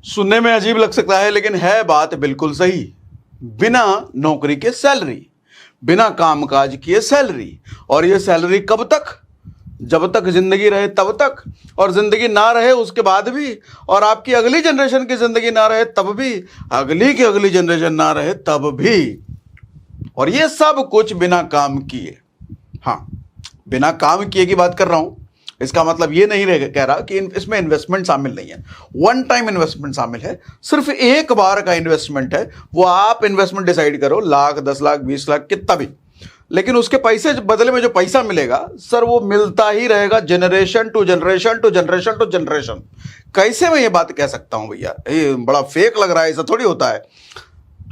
सुनने में अजीब लग सकता है लेकिन है बात बिल्कुल सही। बिना नौकरी के सैलरी, बिना कामकाज किए सैलरी, और ये सैलरी कब तक? जब तक जिंदगी रहे तब तक, और जिंदगी ना रहे उसके बाद भी, और आपकी अगली जनरेशन की जिंदगी ना रहे तब भी, अगली की अगली जनरेशन ना रहे तब भी, और ये सब कुछ बिना काम किए। हाँ, बिना काम किए की बात कर रहा हूं। इसका मतलब ये नहीं कह रहा कि इसमें इन्वेस्टमेंट शामिल नहीं है। वन टाइम इन्वेस्टमेंट शामिल है, सिर्फ एक बार का इन्वेस्टमेंट है। वो आप इन्वेस्टमेंट डिसाइड करो, लाख, 10 लाख, 20 लाख, कितना भी, लेकिन उसके पैसे बदले में जो पैसा मिलेगा सर वो मिलता ही रहेगा, generation to generation to generation to generation. कैसे मैं ये बात कह सकता हूं भैया? ये बड़ा फेक लग रहा है, ऐसा थोड़ी होता है।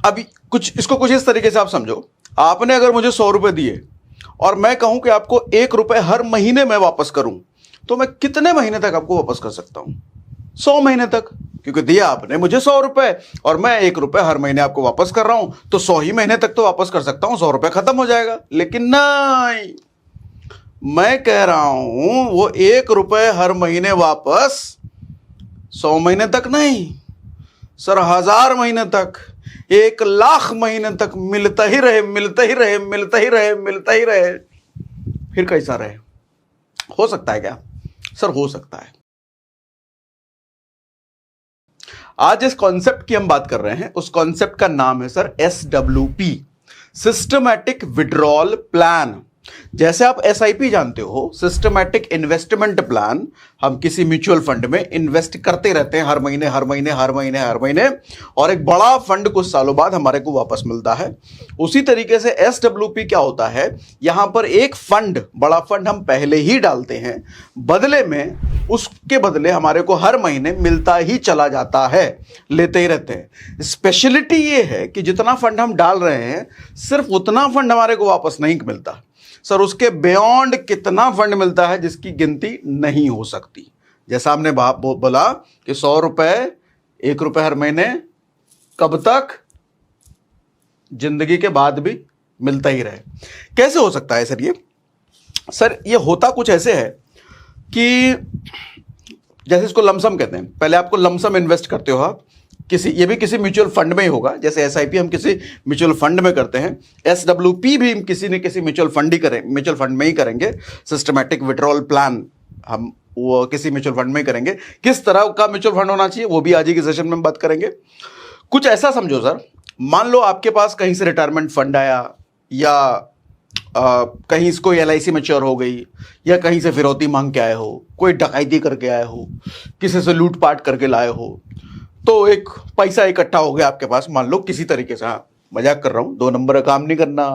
अभी इसको कुछ इस तरीके से आप समझो। आपने अगर मुझे 100 रुपए दिए और मैं कहूं कि आपको 1 रुपए हर महीने में वापस करूं, तो मैं कितने महीने तक आपको वापस कर सकता हूं? 100 महीने तक, क्योंकि दिया आपने मुझे 100 रुपए और मैं 1 रुपए हर महीने आपको वापस कर रहा हूं, तो 100 ही महीने तक तो वापस कर सकता हूं, 100 रुपए खत्म हो जाएगा। लेकिन नहीं, मैं कह रहा हूं वो 1 रुपए हर महीने वापस 100 महीने तक नहीं सर, 1000 महीने तक, 1 लाख महीने तक मिलता ही रहे, मिलता ही रहे, मिलता ही रहे, मिलता ही रहे। फिर कैसा रहे? हो सकता है क्या सर? हो सकता है। आज इस कॉन्सेप्ट की हम बात कर रहे हैं, उस कॉन्सेप्ट का नाम है sir SWP, systematic withdrawal plan. जैसे आप SIP जानते हो, सिस्टमैटिक इन्वेस्टमेंट प्लान, हम किसी म्यूचुअल फंड में इन्वेस्ट करते रहते हैं हर महीने हर महीने हर महीने हर महीने, और एक बड़ा फंड कुछ सालों बाद हमारे को वापस मिलता है। उसी तरीके से SWP क्या होता है, यहां पर एक फंड, बड़ा फंड हम पहले ही डालते हैं, बदले में उसके बदले हमारे को हर महीने मिलता ही चला जाता है, लेते ही रहते हैं। स्पेशलिटी ये है कि जितना फंड हम डाल रहे हैं सिर्फ उतना फंड हमारे को वापस नहीं मिलता सर, उसके बियॉन्ड कितना फंड मिलता है जिसकी गिनती नहीं हो सकती। जैसा हमने बोला कि 100 रुपए, 1 रुपए हर महीने, कब तक? जिंदगी के बाद भी मिलता ही रहे। कैसे हो सकता है सर ये? सर ये होता कुछ ऐसे है कि जैसे इसको लमसम कहते हैं। पहले आपको लमसम इन्वेस्ट करते हो आप किसी, ये भी किसी म्यूचुअल फंड में ही होगा। जैसे SIP हम किसी म्यूचुअल फंड में करते हैं, SWP भी हम किसी न किसी म्यूचुअल फंड में ही करेंगे। सिस्टमैटिक विड्रॉल प्लान हम वो किसी म्यूचुअल फंड में ही करेंगे। किस तरह का म्यूचुअल फंड होना चाहिए वो भी आज ही के सेशन में हम बात करेंगे। कुछ ऐसा समझो सर, मान लो आपके पास कहीं से रिटायरमेंट फंड आया, या कहीं कोई LIC मैच्योर हो गई, या कहीं से फिरौती मांग के आए हो, कोई डकैती करके आए हो, किसी से लूटपाट करके लाए हो, तो एक पैसा इकट्ठा हो गया आपके पास, मान लो किसी तरीके से। हाँ, मजाक कर रहा हूं, 2 नंबर का काम नहीं करना,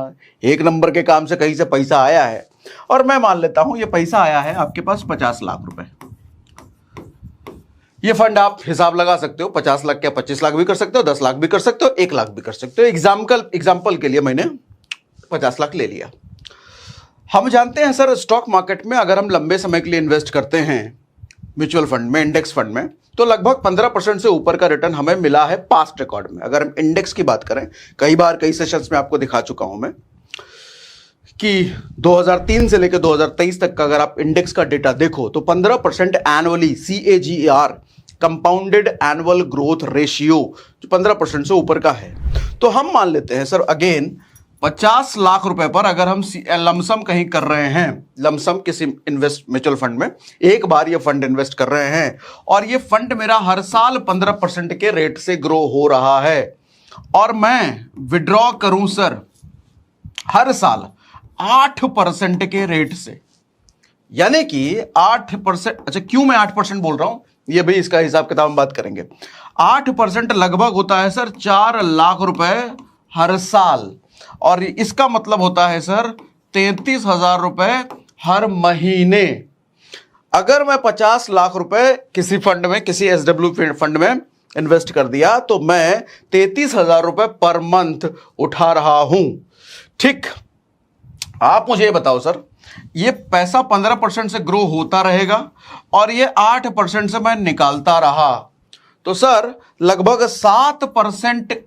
1 नंबर के काम से कहीं से पैसा आया है, और मैं मान लेता हूं ये पैसा आया है आपके पास 50 लाख रुपए। ये फंड आप हिसाब लगा सकते हो, 50 लाख क्या 25 लाख भी कर सकते हो, 10 लाख भी कर सकते हो, 1 लाख भी कर सकते हो। एग्जाम्पल के लिए मैंने 50 लाख ले लिया। हम जानते हैं सर, स्टॉक मार्केट में अगर हम लंबे समय के लिए इन्वेस्ट करते हैं म्यूचुअल फंड में, इंडेक्स फंड में, तो लगभग 15% से ऊपर का रिटर्न हमें मिला है पास्ट रिकॉर्ड में। अगर हम इंडेक्स की बात करें, कई बार कई सेशंस में आपको दिखा चुका हूं मैं कि 2003 से लेकर 2023 तक का अगर आप इंडेक्स का डेटा देखो तो 15% annually, CAGR, compounded annual growth ratio, जो 15% से ऊपर का है। तो हम मान लेते हैं सर, अगेन 50 लाख रुपए पर अगर हम लमसम कहीं कर रहे हैं, लमसम किसी म्यूचुअल फंड में एक बार ये फंड इन्वेस्ट कर रहे हैं, और ये फंड मेरा हर साल 15% के रेट से ग्रो हो रहा है, और मैं विड्रॉ करूं सर हर साल 8% के रेट से, यानी कि 8%। अच्छा, क्यों मैं 8% बोल रहा हूं, ये भी इसका हिसाब किताब हम बात करेंगे। 8% लगभग होता है सर 4 लाख रुपए हर साल, और इसका मतलब होता है सर 33,000 रुपए हर महीने। अगर मैं 50 लाख रुपए किसी फंड में, किसी SWP फंड में इन्वेस्ट कर दिया, तो मैं 33,000 रुपए पर मंथ उठा रहा हूं। ठीक, आप मुझे बताओ सर, ये पैसा 15% से ग्रो होता रहेगा और ये 8% से मैं निकालता रहा, तो सर लगभग 7%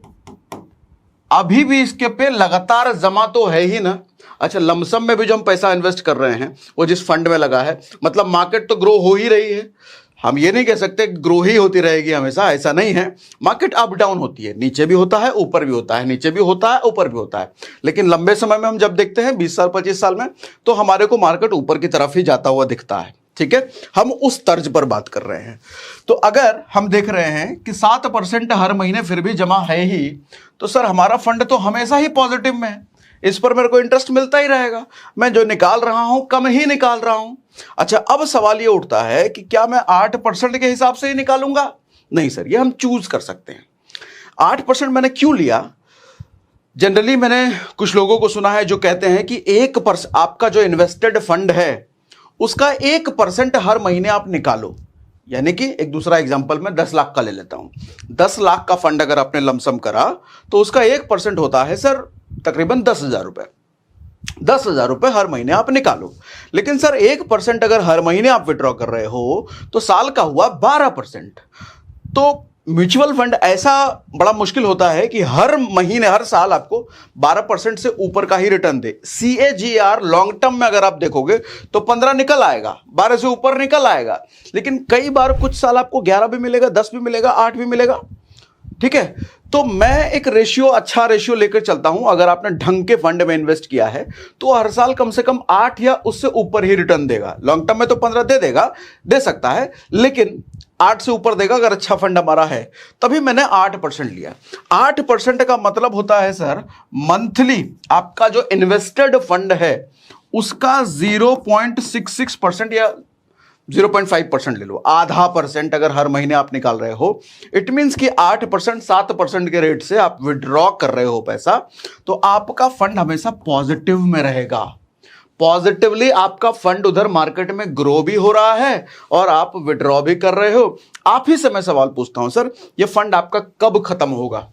अभी भी इसके पे लगातार जमा तो है ही ना। अच्छा, लमसम में भी जो हम पैसा इन्वेस्ट कर रहे हैं वो जिस फंड में लगा है, मतलब मार्केट तो ग्रो हो ही रही है, हम ये नहीं कह सकते ग्रो ही होती रहेगी हमेशा, ऐसा नहीं है। मार्केट अप डाउन होती है, नीचे भी होता है ऊपर भी होता है, नीचे भी होता है ऊपर भी होता है, लेकिन लंबे समय में हम जब देखते हैं 20 साल 25 साल में, तो हमारे को मार्केट ऊपर की तरफ ही जाता हुआ दिखता है। ठीक है, हम उस तर्ज पर बात कर रहे हैं। तो अगर हम देख रहे हैं कि 7% हर महीने फिर भी जमा है ही, तो सर हमारा फंड तो हमेशा ही पॉजिटिव में है, इस पर मेरे को इंटरेस्ट मिलता ही रहेगा। मैं जो निकाल रहा हूं कम ही निकाल रहा हूं। अच्छा, अब सवाल ये उठता है कि क्या मैं 8% के हिसाब से ही निकालूंगा? नहीं सर, ये हम चूज कर सकते हैं। 8% मैंने क्यों लिया? जनरली मैंने कुछ लोगों को सुना है जो कहते हैं कि 1% आपका जो इन्वेस्टेड फंड है उसका 1% हर महीने आप निकालो। यानी कि एक दूसरा एग्जांपल मैं 10 लाख का ले लेता हूं। 10 लाख का फंड अगर आपने लमसम करा तो उसका 1% होता है सर तकरीबन 10,000 रुपए। 10,000 रुपए हर महीने आप निकालो। लेकिन सर 1% अगर हर महीने आप विड्रॉ कर रहे हो तो साल का हुआ 12%। तो म्यूचुअल फंड ऐसा बड़ा मुश्किल होता है कि हर महीने हर साल आपको 12% से ऊपर का ही रिटर्न दे। CAGR लॉन्ग टर्म में अगर आप देखोगे तो 15 निकल आएगा, 12 से ऊपर निकल आएगा, लेकिन कई बार कुछ साल आपको 11 भी मिलेगा, 10 भी मिलेगा, 8 भी मिलेगा। ठीक है, तो मैं एक रेशियो, अच्छा रेशियो लेकर चलता हूं। अगर आपने ढंग के फंड में इन्वेस्ट किया है तो हर साल कम से कम 8 या उससे ऊपर ही रिटर्न देगा। लॉन्ग टर्म में तो 15 दे देगा, दे सकता है, लेकिन 8 से ऊपर देगा अगर अच्छा फंड हमारा है। तभी मैंने 8% लिया। 8% का मतलब होता है सर मंथली आपका जो इन्वेस्टेड फंड है उसका 0.66% या 0.5% ले लो, आधा % अगर हर महीने आप निकाल रहे हो, इट मींस कि 8% 7% के रेट से आप विड्रॉ कर रहे हो पैसा, तो आपका फंड हमेशा पॉजिटिव में रहेगा। पॉजिटिवली आपका फंड उधर मार्केट में ग्रो भी हो रहा है और आप विड्रॉ भी कर रहे हो। आप ही से मैं सवाल पूछता हूं सर, ये फंड आपका कब खत्म होगा?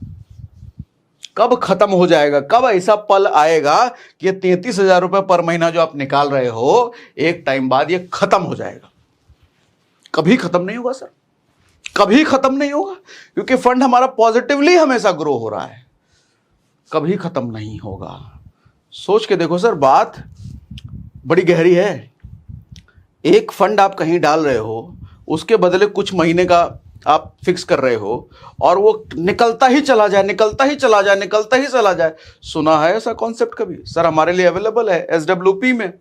कब खत्म हो जाएगा? कब ऐसा पल आएगा कि ये 33,000 रुपए पर महीना जो आप निकाल रहे हो एक टाइम बाद ये खत्म हो जाएगा? कभी खत्म नहीं होगा सर, कभी खत्म नहीं होगा, क्योंकि फंड हमारा पॉजिटिवली हमेशा ग्रो हो रहा है, कभी खत्म नहीं होगा। सोच के देखो सर, बात बड़ी गहरी है। एक फंड आप कहीं डाल रहे हो, उसके बदले कुछ महीने का आप फिक्स कर रहे हो और वो निकलता ही चला जाए, निकलता ही चला जाए, निकलता ही चला जाए। सुना है ऐसा कॉन्सेप्ट कभी? सर हमारे लिए अवेलेबल है SWP में।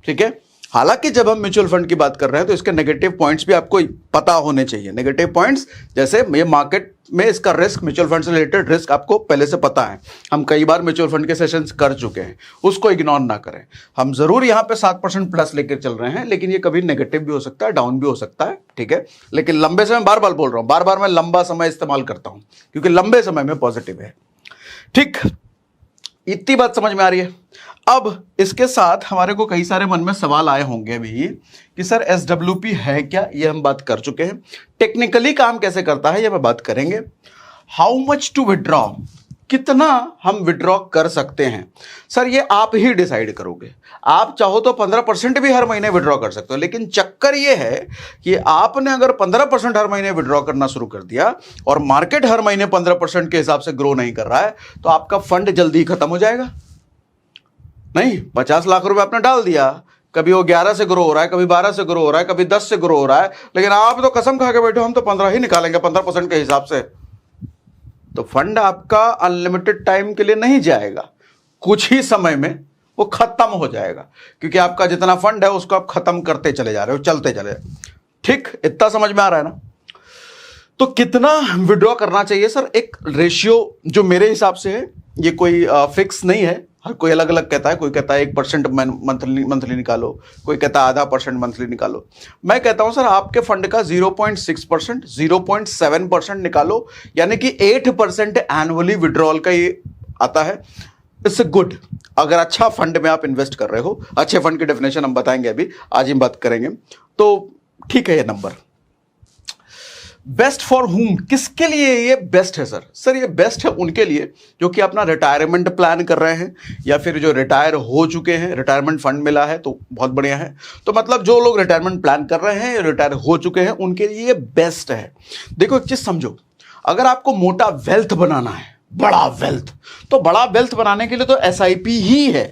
ठीक है, हालांकि जब हम म्यूचुअल फंड की बात कर रहे हैं तो इसके नेगेटिव पॉइंट्स भी आपको पता होने चाहिए। नेगेटिव पॉइंट्स जैसे ये मार्केट में इसका रिस्क, म्यूचुअल फंड से रिलेटेड रिस्क आपको पहले से पता है, हम कई बार म्यूचुअल फंड के सेशंस कर चुके हैं, उसको इग्नोर ना करें। हम जरूर यहाँ पे 7% प्लस लेकर चल रहे हैं, लेकिन ये कभी नेगेटिव भी हो सकता है, डाउन भी हो सकता है। ठीक है, लेकिन लंबे समय, बार बार बोल रहा हूँ, बार बार मैं लंबा समय इस्तेमाल करता हूँ क्योंकि लंबे समय में पॉजिटिव है। ठीक, इतनी बात समझ में आ रही है? अब इसके साथ हमारे को कई सारे मन में सवाल आए होंगे भी कि सर SWP है क्या? ये हम बात कर चुके हैं। टेक्निकली काम कैसे करता है ये मैं बात करेंगे। हाउ मच टू विड्रॉ, कितना हम विड्रॉ कर सकते हैं सर, ये आप ही डिसाइड करोगे। आप चाहो तो 15% भी हर महीने विड्रॉ कर सकते हो, लेकिन चक्कर ये है कि आपने अगर 15% हर महीने विड्रॉ करना शुरू कर दिया और मार्केट हर महीने 15% के हिसाब से ग्रो नहीं कर रहा है, तो आपका फंड जल्दी ही खत्म हो जाएगा। नहीं, 50 लाख रुपए आपने डाल दिया, कभी वो 11 से ग्रो हो रहा है, कभी 12 से ग्रो हो रहा है, कभी 10 से ग्रो हो रहा है, लेकिन आप तो कसम खा के बैठो हम तो 15 ही निकालेंगे 15% के हिसाब से, तो फंड आपका अनलिमिटेड टाइम के लिए नहीं जाएगा, कुछ ही समय में वो खत्म हो जाएगा, क्योंकि आपका जितना फंड है उसको आप खत्म करते चले जा रहे हो, चलते चले। ठीक, इतना समझ में आ रहा है ना? तो कितना विड्रॉ करना चाहिए सर? एक रेशियो जो मेरे हिसाब से है, ये कोई फिक्स नहीं है, हर कोई अलग अलग कहता है। कोई कहता है 1% मंथली निकालो, कोई कहता है आधा % मंथली निकालो। मैं कहता हूं सर आपके फंड का 0.6%, 0.7% निकालो, यानी कि 8% एनुअली विड्रॉल का ये आता है। इट्स गुड, अगर अच्छा फंड में आप इन्वेस्ट कर रहे हो। अच्छे फंड की डेफिनेशन हम बताएंगे, अभी आज ही बात करेंगे, तो ठीक है ये नंबर। बेस्ट फॉर हुम, किसके लिए ये बेस्ट है सर? सर ये बेस्ट है उनके लिए जो कि अपना रिटायरमेंट प्लान कर रहे हैं, या फिर जो रिटायर हो चुके हैं, रिटायरमेंट फंड मिला है तो बहुत बढ़िया है। तो मतलब जो लोग रिटायरमेंट प्लान कर रहे हैं, रिटायर हो चुके हैं, उनके लिए ये बेस्ट है। देखो एक चीज समझो, अगर आपको मोटा वेल्थ बनाना है, बड़ा वेल्थ, तो बड़ा वेल्थ बनाने के लिए तो SIP ही है,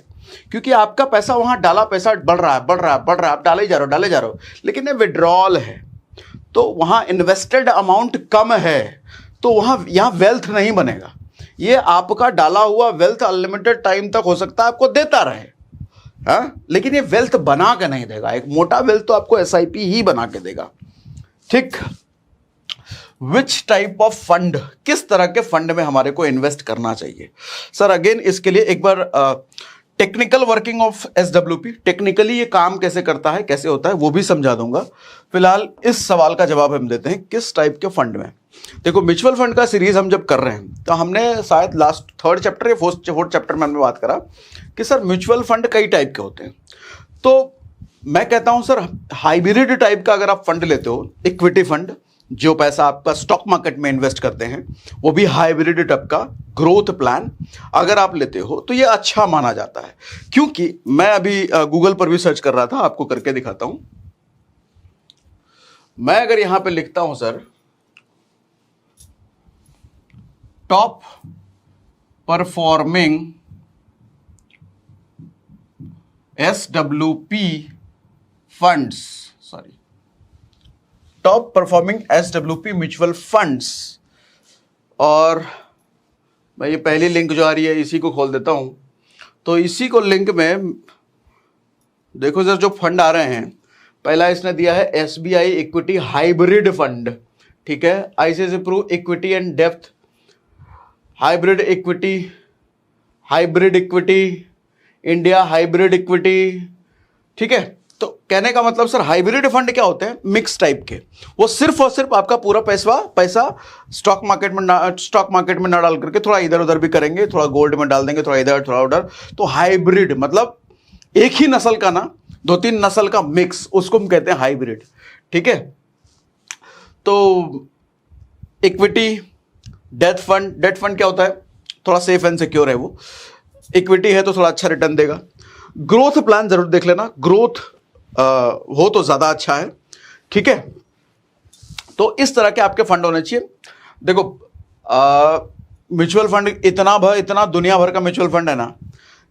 क्योंकि आपका पैसा वहां डाला पैसा बढ़ रहा है, बढ़ रहा है, बढ़ रहा है, आप डाले जा रहे हो, डाले जा रहे हो, लेकिन ये विड्रॉल है। तो वहां इन्वेस्टेड अमाउंट कम है, तो वहां यहां वेल्थ नहीं बनेगा। ये आपका डाला हुआ वेल्थ अनलिमिटेड टाइम तक हो सकता है आपको देता रहे, हाँ, लेकिन ये वेल्थ बना के नहीं देगा। एक मोटा वेल्थ तो आपको एसआईपी ही बना के देगा। ठीक, विच टाइप ऑफ फंड, किस तरह के फंड में हमारे को इन्वेस्ट करना चाहिए सर? अगेन इसके लिए एक बार technical working of SWP, technically ये काम कैसे करता है, कैसे होता है, वो भी समझा दूंगा। फिलहाल इस सवाल का जवाब हम देते हैं, किस टाइप के फंड में। देखो, म्यूचुअल फंड का सीरीज हम जब कर रहे हैं तो हमने शायद लास्ट थर्ड चैप्टर या फोर्थ चैप्टर में हमने बात करा कि सर म्यूचुअल फंड कई टाइप के होते हैं। तो मैं कहता हूं सर, हाइब्रिड टाइप का अगर आप फंड लेते हो, इक्विटी फंड जो पैसा आपका स्टॉक मार्केट में इन्वेस्ट करते हैं, वो भी हाइब्रिड टाइप का ग्रोथ प्लान अगर आप लेते हो तो ये अच्छा माना जाता है। क्योंकि मैं अभी गूगल पर भी सर्च कर रहा था, आपको करके दिखाता हूं। मैं अगर यहां पे लिखता हूं sir, top performing SWP funds, sorry, top performing SWP mutual funds, और मैं ये पहली लिंक जो आ रही है इसी को खोल देता हूं। तो इसी को लिंक में देखो सर, जो फंड आ रहे हैं, पहला इसने दिया है एसबीआई इक्विटी हाइब्रिड फंड, ठीक है, ICICI Pru equity and depth hybrid equity, India hybrid equity, ठीक है। तो कहने का मतलब सर, हाइब्रिड फंड क्या होते हैं? मिक्स टाइप के। वो सिर्फ और सिर्फ आपका पूरा पैसा स्टॉक मार्केट में ना डाल करके थोड़ा इधर उधर भी करेंगे, थोड़ा गोल्ड में डाल देंगे, थोड़ा इधर थोड़ा उधर। तो हाइब्रिड मतलब एक ही नस्ल का ना, 2-3 नस्ल का मिक्स, उसको हम कहते हैं हाइब्रिड, ठीक है। तो इक्विटी, डेथ फंड क्या होता है? थोड़ा सेफ एंड सिक्योर है वो। इक्विटी है तो थोड़ा अच्छा रिटर्न देगा। ग्रोथ प्लान जरूर देख लेना, ग्रोथ हो तो ज्यादा अच्छा है, ठीक है। तो इस तरह के आपके फंड होने चाहिए। देखो, म्यूचुअल फंड इतना दुनिया भर का म्यूचुअल फंड है ना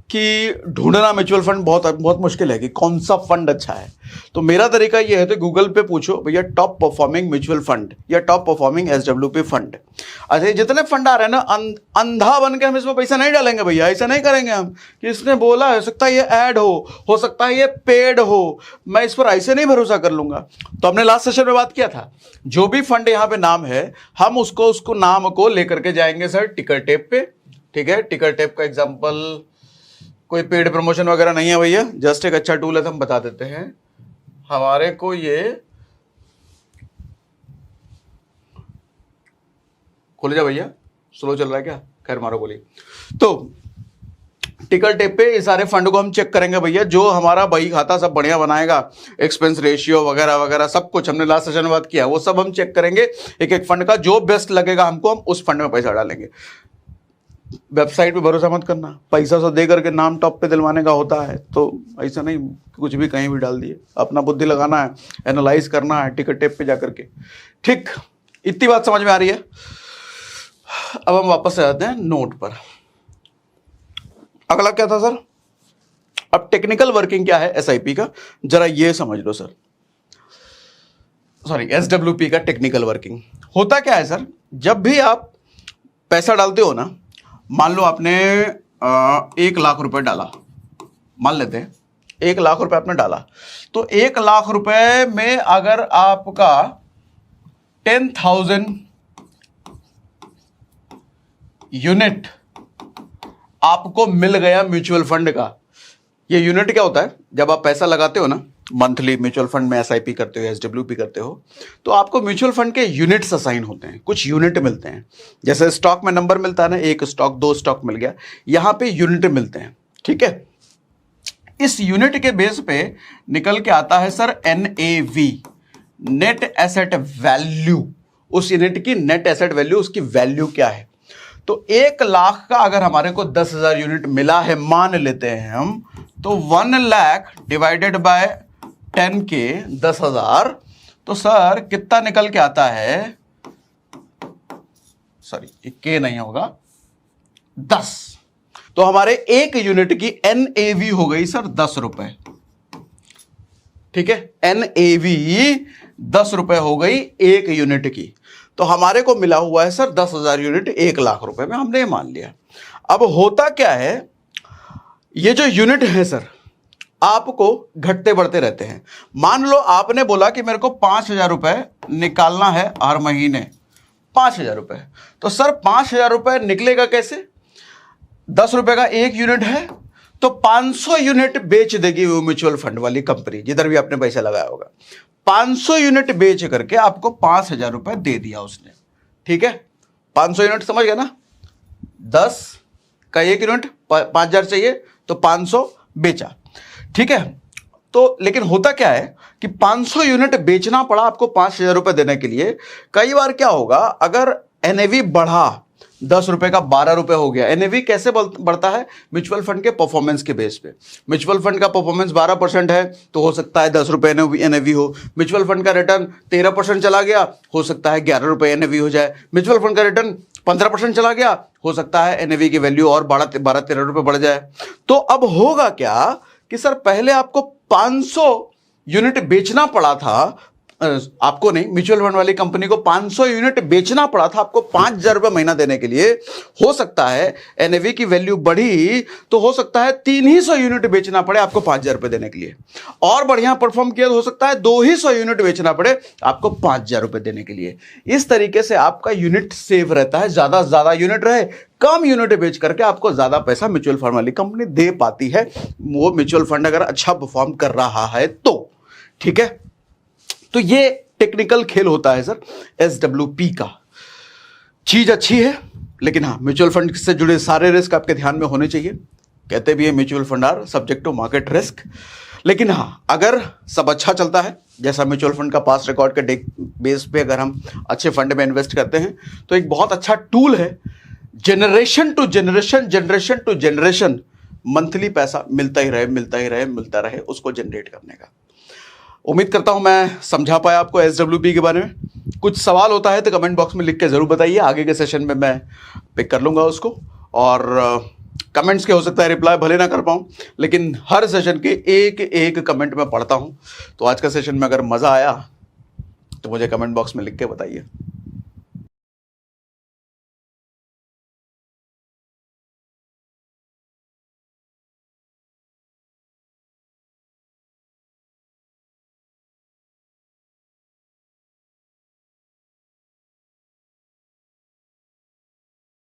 कि ढूंढना म्यूचुअल फंड बहुत मुश्किल है कि कौन सा फंड अच्छा है। तो मेरा तरीका ये है, तो गूगल पे पूछो भैया टॉप परफॉर्मिंग म्यूचुअल फंड या टॉप परफॉर्मिंग एसडब्ल्यूपी फंड। अच्छा, जितने फंड आ रहे हैं ना, अंधा बन के हम इसमें पैसा नहीं डालेंगे भैया, ऐसा नहीं करेंगे हम कि इसने बोला, हो सकता है ये ऐड हो सकता है ये पेड हो, मैं इस पर ऐसे नहीं भरोसा कर लूंगा। तो हमने लास्ट सेशन में बात किया था, जो भी फंड यहाँ पे नाम है, हम उसको नाम को लेकर के जाएंगे सर टिकर टेप पे, ठीक है। टिकर टेप का एग्जाम्पल, कोई पेड प्रमोशन वगैरह नहीं है भैया, जस्ट एक अच्छा टूल है, तो हम बता देते हैं। हमारे को ये खोल जा भैया, स्लो चल रहा है क्या? खैर मारो गोली। तो टिकर टेप पे इस सारे फंड को हम चेक करेंगे भैया, जो हमारा बही खाता सब बढ़िया बनाएगा, एक्सपेंस रेशियो वगैरह वगैरह सब कुछ हमने लास्ट सेशन में बात किया, वो सब हम चेक करेंगे एक एक फंड का। जो बेस्ट लगेगा हमको, हम उस फंड में पैसा डालेंगे। वेबसाइट पे भरोसा मत करना, पैसा सो दे करके नाम टॉप पे दिलवाने का होता है, तो ऐसा नहीं कुछ भी कहीं भी डाल दिए। अपना बुद्धि लगाना है, एनालाइज करना है टिकर टेप पे जाकर के, ठीक। इतनी बात समझ में आ रही है। अब हम वापस आ जाते हैं नोट पर। अगला क्या था सर? अब टेक्निकल वर्किंग क्या है एसआईपी का, जरा ये समझ लो सर। सॉरी, एसडब्ल्यूपी का टेक्निकल वर्किंग होता क्या है सर? जब भी आप पैसा डालते हो ना, मान लो आपने 1 लाख रुपए डाला, मान लेते हैं 1 लाख रुपए आपने डाला, तो 1 लाख रुपए में अगर आपका 10,000 यूनिट आपको मिल गया म्यूचुअल फंड का। ये यूनिट क्या होता है? जब आप पैसा लगाते हो ना, मंथली म्यूचुअल फंड में एसआईपी करते हो, एसडब्ल्यूपी करते हो, तो आपको म्यूचुअल फंड के यूनिट्स असाइन होते हैं, कुछ यूनिट मिलते हैं। जैसे स्टॉक में नंबर मिलता है ना, 1 स्टॉक 2 स्टॉक मिल गया, यहां पे यूनिट मिलते हैं, ठीक है। इस यूनिट के बेस पे निकल के आता है sir NAV, net asset value. उस यूनिट की नेट एसेट वैल्यू, उसकी वैल्यू क्या है। तो 1 लाख का अगर हमारे को 10,000 यूनिट मिला है, मान लेते हैं हम, तो 1 लाख डिवाइडेड बाय 10 के 10,000, तो सर कितना निकल के आता है? सॉरी, के नहीं होगा, 10। तो हमारे 1 यूनिट की एनएवी हो गई सर 10 रुपए। ठीक है, NAV 10 रुपए हो गई 1 यूनिट की, तो हमारे को मिला हुआ है सर 10,000 यूनिट 1 लाख रुपए में, हमने ये मान लिया। अब होता क्या है, ये जो यूनिट है सर आपको घटते बढ़ते रहते हैं। मान लो आपने बोला कि मेरे को 5,000 रुपए निकालना है हर महीने, 5,000 रुपए, तो सर 5,000 रुपए निकलेगा कैसे? 10 रुपए का 1 यूनिट है, तो 500 यूनिट बेच देगी वो म्यूचुअल फंड वाली कंपनी, जिधर भी आपने पैसा लगाया होगा। 500 यूनिट बेच करके आपको 5,000 रुपए दे दिया उसने, ठीक है। 500 यूनिट समझ गया ना, 10 का 1 यूनिट 5,000 चाहिए, तो 500 बेचा, ठीक है। तो लेकिन होता क्या है कि 500 यूनिट बेचना पड़ा आपको 5,000 रुपए देने के लिए। कई बार क्या होगा, अगर NAV बढ़ा 10 रुपए का 12 रुपए हो गया। NAV कैसे बढ़ता है? म्यूचुअल फंड के परफॉर्मेंस के बेस पे। म्यूचुअल फंड का परफॉर्मेंस 12% है, तो हो सकता है 10 रुपए NAV हो। म्यूचुअल फंड का रिटर्न 13% चला गया, हो सकता है 11 रुपए NAV हो जाए। म्यूचुअल फंड का रिटर्न 15% चला गया, हो सकता है NAV की वैल्यू और 12-13 रुपए बढ़ जाए। तो अब होगा क्या कि सर पहले आपको 500 यूनिट बेचना पड़ा था, आपको नहीं, म्यूचुअल फंड वाली कंपनी को 500 यूनिट बेचना पड़ा था आपको 5,000 रुपए महीना देने के लिए। हो सकता है NAV की वैल्यू बढ़ी, तो हो सकता है 300 यूनिट बेचना पड़े आपको 5,000 रुपए देने के लिए। और बढ़िया परफॉर्म किया तो हो सकता है 200 यूनिट बेचना पड़े आपको 5,000 रुपए देने के लिए। इस तरीके से आपका यूनिट सेव रहता है, ज्यादा यूनिट रहे, कम यूनिट बेच करके आपको ज्यादा पैसा म्यूचुअल फंड वाली कंपनी दे पाती है, वो म्यूचुअल फंड अगर अच्छा परफॉर्म कर रहा है तो, ठीक है। तो ये टेक्निकल खेल होता है सर SWP का। चीज अच्छी है, लेकिन हाँ, म्यूचुअल फंड से जुड़े सारे रिस्क आपके ध्यान में होने चाहिए। कहते भी है mutual fund are subject to market risk, लेकिन हाँ, अगर सब अच्छा चलता है, जैसा म्यूचुअल फंड का पास रिकॉर्ड के बेस पे अगर हम अच्छे फंड में इन्वेस्ट करते हैं, तो एक बहुत अच्छा टूल है, जनरेशन टू जनरेशन मंथली पैसा मिलता ही रहे उसको जनरेट करने का। उम्मीद करता हूं मैं समझा पाया आपको SWP के बारे में। कुछ सवाल होता है तो कमेंट बॉक्स में लिख के जरूर बताइए, आगे के सेशन में मैं पिक कर लूंगा उसको। और कमेंट्स के हो सकता है रिप्लाई भले ना कर पाऊं, लेकिन हर सेशन के एक कमेंट मैं पढ़ता हूं। तो आज का सेशन में अगर मजा आया तो मुझे कमेंट बॉक्स में लिख के बताइए।